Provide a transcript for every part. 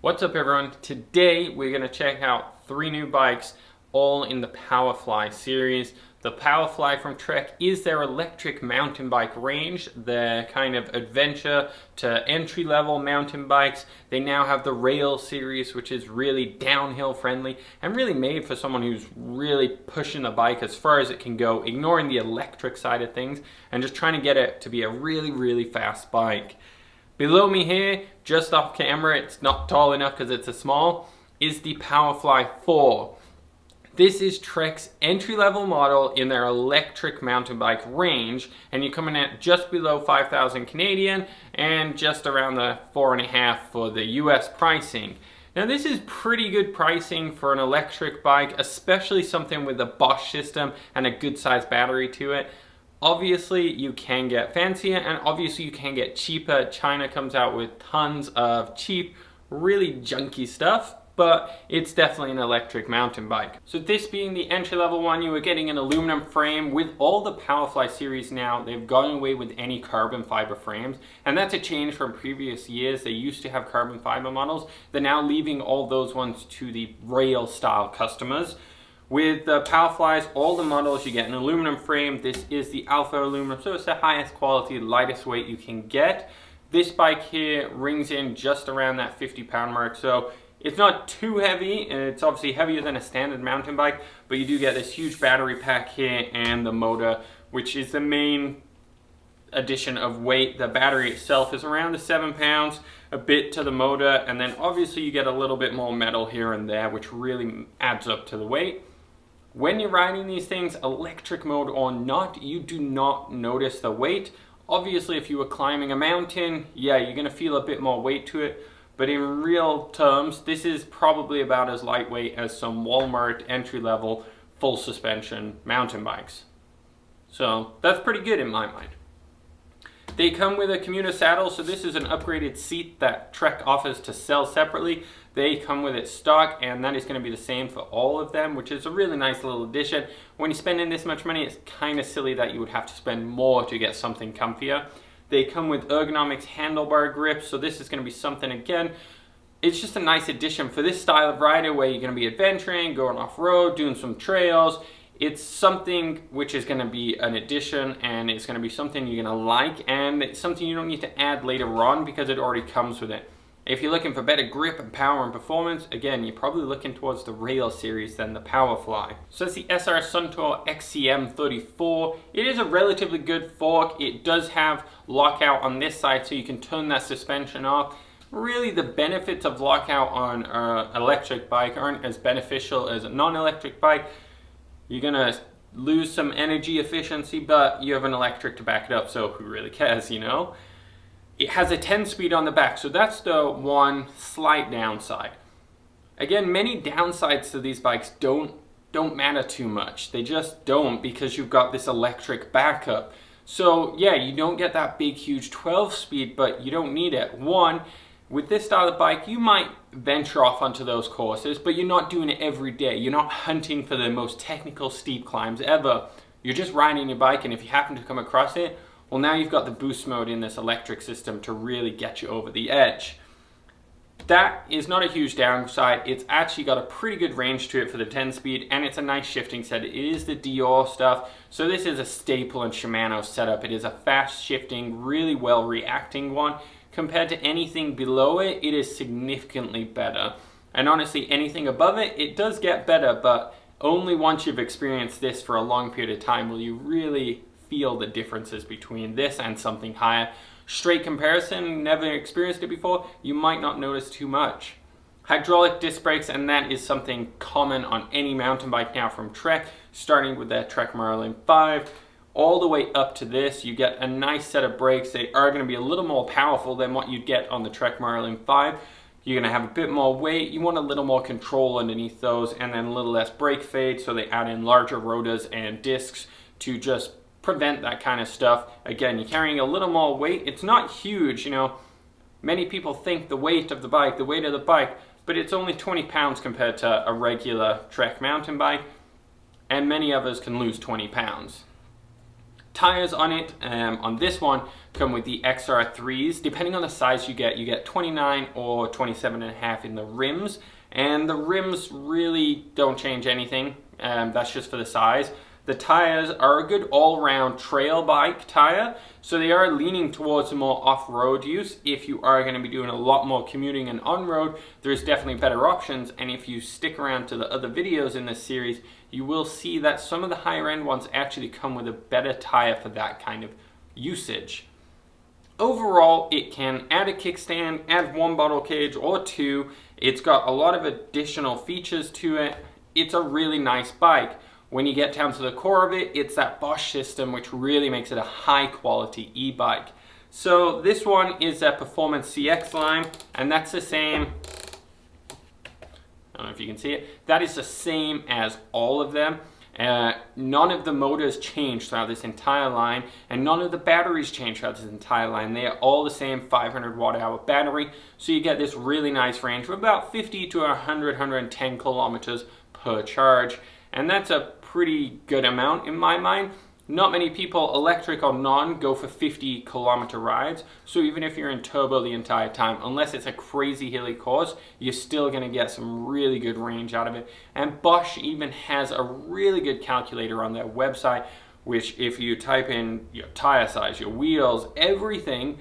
What's up everyone? Today we're going to check out 3 new bikes all in the Powerfly series. The Powerfly from Trek is their electric mountain bike range, their kind of adventure to entry-level mountain bikes. They now have the Rail series, which is really downhill friendly and really made for someone who's really pushing the bike as far as it can go, ignoring the electric side of things and just trying to get it to be a really fast bike. Below me here, just off camera, it's not tall enough because it's a small, is the Powerfly 4. This is Trek's entry-level model in their electric mountain bike range, and you're coming at just below 5,000 Canadian and just around the 4.5 for the US pricing. Now this is pretty good pricing for an electric bike, especially something with a Bosch system and a good sized battery to it. Obviously you can get fancier and obviously you can get cheaper. China comes out with tons of cheap, really junky stuff, but it's definitely an electric mountain bike. So this being the entry-level one, you were getting an aluminum frame. With all the Powerfly series now, they've gone away with any carbon fiber frames, and that's a change from previous years. They used to have carbon fiber models. They're now leaving all those ones to the Rail style customers. With the Powerflies, all the models, you get an aluminum frame. This is the Alpha aluminum, so it's the highest quality, lightest weight you can get. This bike here rings in just around that 50-pound mark, so it's not too heavy, and it's obviously heavier than a standard mountain bike, but you do get this huge battery pack here and the motor, which is the main addition of weight. The battery itself is around the 7 pounds, a bit to the motor, and then obviously you get a little bit more metal here and there, which really adds up to the weight. When you're riding these things, electric mode or not, you do not notice the weight. Obviously, if you were climbing a mountain, yeah, you're gonna feel a bit more weight to it. But in real terms, this is probably about as lightweight as some Walmart entry-level full suspension mountain bikes. So that's pretty good in my mind. They come with a commuter saddle, so this is an upgraded seat that Trek offers to sell separately. They come with it stock, and that is going to be the same for all of them, which is a really nice little addition. When you're spending this much money, it's kind of silly that you would have to spend more to get something comfier. They come with ergonomics handlebar grips, so this is going to be something, again, it's just a nice addition for this style of rider where you're going to be adventuring, going off-road, doing some trails. It's something which is going to be an addition, and it's going to be something you're going to like, and it's something you don't need to add later on because it already comes with it. If you're looking for better grip and power and performance, again, you're probably looking towards the Rail series than the Powerfly. So that's the SR Suntour XCM34. It is a relatively good fork. It does have lockout on this side, so you can turn that suspension off. Really, the benefits of lockout on an electric bike aren't as beneficial as a non-electric bike. You're gonna lose some energy efficiency, but you have an electric to back it up, so who really cares, you know? It has a 10-speed on the back, so that's the one slight downside. Again, many downsides to these bikes don't matter too much. They just don't, because you've got this electric backup. So yeah, you don't get that big, huge 12-speed, but you don't need it. One, with this style of bike, you might venture off onto those courses, but you're not doing it every day. You're not hunting for the most technical steep climbs ever. You're just riding your bike, and if you happen to come across it, well, now you've got the boost mode in this electric system to really get you over the edge. That is not a huge downside. It's actually got a pretty good range to it for the 10-speed, and it's a nice shifting set. It is the Dior stuff, so this is a staple in Shimano setup. It is a fast shifting, really well reacting one. Compared to anything below it, it is significantly better. And honestly, anything above it, it does get better, but only once you've experienced this for a long period of time will you really feel the differences between this and something higher. Straight comparison, never experienced it before, you might not notice too much. Hydraulic disc brakes, and that is something common on any mountain bike now from Trek, starting with that Trek Merlin 5. All the way up to this, you get a nice set of brakes. They are going to be a little more powerful than what you'd get on the Trek Merlin 5. You're going to have a bit more weight. You want a little more control underneath those, and then a little less brake fade, so they add in larger rotors and discs to just prevent that kind of stuff. Again, you're carrying a little more weight. It's not huge, you know. Many people think the weight of the bike, but it's only 20 pounds compared to a regular Trek mountain bike, and many of us can lose 20 pounds. Tires on it, on this one, come with the XR3s. Depending on the size you get 29 or 27.5 in the rims. And the rims really don't change anything. That's just for the size. The tires are a good all-round trail bike tire, so they are leaning towards a more off-road use. If you are going to be doing a lot more commuting and on-road, there's definitely better options, and if you stick around to the other videos in this series, you will see that some of the higher-end ones actually come with a better tire for that kind of usage. Overall, it can add a kickstand, add one bottle cage or two. It's got a lot of additional features to it. It's a really nice bike. When you get down to the core of it, it's that Bosch system which really makes it a high quality e-bike. So this one is a Performance CX line, and that's the same, I don't know if you can see it, that is the same as all of them. None of the motors change throughout this entire line, and none of the batteries change throughout this entire line. They are all the same 500 watt hour battery, so you get this really nice range of about 50 to 110 kilometers per charge. And that's a pretty good amount in my mind. Not many people, electric or non, go for 50 kilometer rides. So even if you're in turbo the entire time, unless it's a crazy hilly course, you're still gonna get some really good range out of it. And Bosch even has a really good calculator on their website, which if you type in your tire size, your wheels, everything,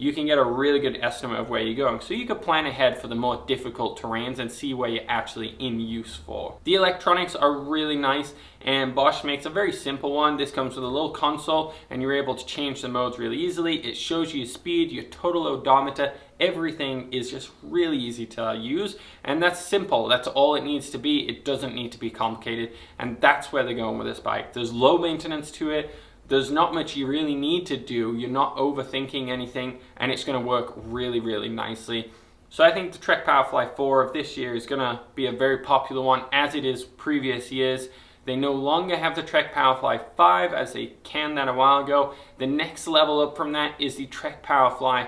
you can get a really good estimate of where you're going. So you can plan ahead for the more difficult terrains and see where you're actually in use for. The electronics are really nice, and Bosch makes a very simple one. This comes with a little console, and you're able to change the modes really easily. It shows you your speed, your total odometer. Everything is just really easy to use, and that's simple. That's all it needs to be. It doesn't need to be complicated, and that's where they're going with this bike. There's low maintenance to it. There's not much you really need to do. You're not overthinking anything, and it's going to work really, really nicely. So I think the Trek Powerfly 4 of this year is going to be a very popular one, as it is previous years. They no longer have the Trek Powerfly 5 as they canned that a while ago. The next level up from that is the Trek Powerfly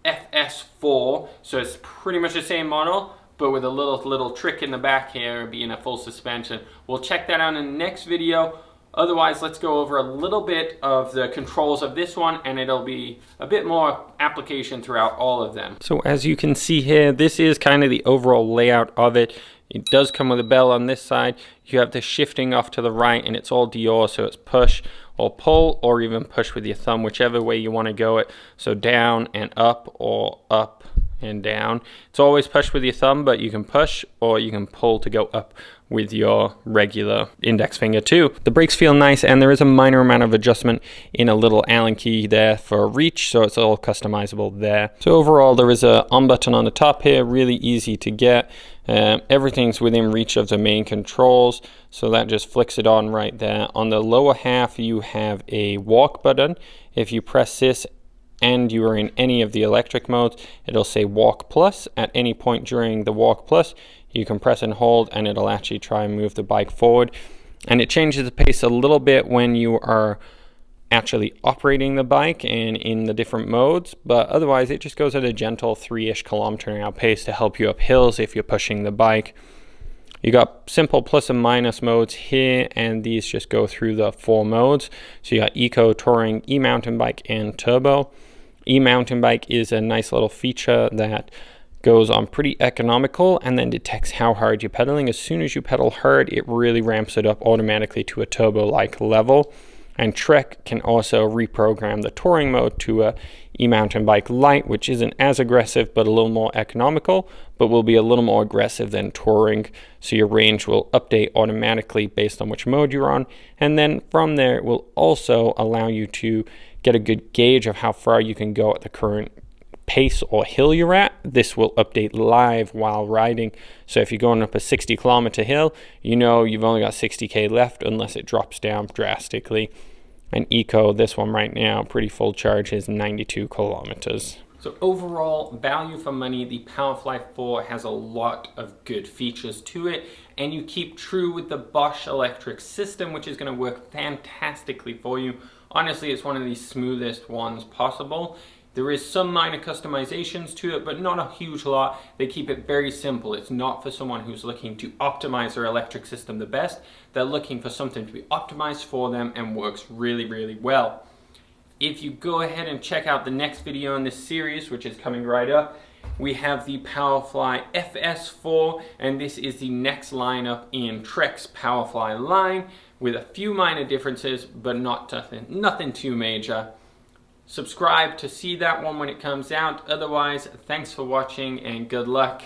FS4. So it's pretty much the same model, but with a little trick in the back here, being a full suspension. We'll check that out in the next video. Otherwise, let's go over a little bit of the controls of this one, and it'll be a bit more application throughout all of them. So as you can see here, this is kind of the overall layout of it. It does come with a bell on this side. You have the shifting off to the right, and it's all Dior, so it's push or pull, or even push with your thumb, whichever way you want to go it. So down and up, or up and down. It's always push with your thumb, but you can push or you can pull to go up with your regular index finger too. The brakes feel nice, and there is a minor amount of adjustment in a little Allen key there for reach, so it's all customizable there. So overall, there is a on button on the top here, really easy to get. Everything's within reach of the main controls, so that just flicks it on right there. On the lower half, you have a walk button. If you press this and you are in any of the electric modes, it'll say walk plus. At any point during the walk plus, you can press and hold, and it'll actually try and move the bike forward. And it changes the pace a little bit when you are actually operating the bike and in the different modes, but otherwise it just goes at a gentle 3-ish km/h pace to help you up hills if you're pushing the bike. You got simple plus and minus modes here, and these just go through the 4 modes. So you got Eco, Touring, E-mountain bike, and Turbo. E-mountain bike is a nice little feature that goes on pretty economical and then detects how hard you're pedaling. As soon as you pedal hard, it really ramps it up automatically to a turbo-like level. And Trek can also reprogram the touring mode to a e-mountain bike light, which isn't as aggressive but a little more economical, but will be a little more aggressive than touring. So your range will update automatically based on which mode you're on. And then from there, it will also allow you to get a good gauge of how far you can go at the current pace or hill you're at. This will update live while riding. So if you're going up a 60-kilometer hill, you know you've only got 60k left unless it drops down drastically. And Eco, this one right now, pretty full charge, is 92 kilometers. So overall, value for money, the Powerfly 4 has a lot of good features to it, and you keep true with the Bosch electric system, which is going to work fantastically for you. Honestly, it's one of the smoothest ones possible. There is some minor customizations to it, but not a huge lot. They keep it very simple. It's not for someone who's looking to optimize their electric system the best. They're looking for something to be optimized for them and works really, really well. If you go ahead and check out the next video in this series, which is coming right up, we have the Powerfly FS4, and this is the next lineup in Trek's Powerfly line, with a few minor differences, but nothing too major. Subscribe to see that one when it comes out. Otherwise, thanks for watching and good luck.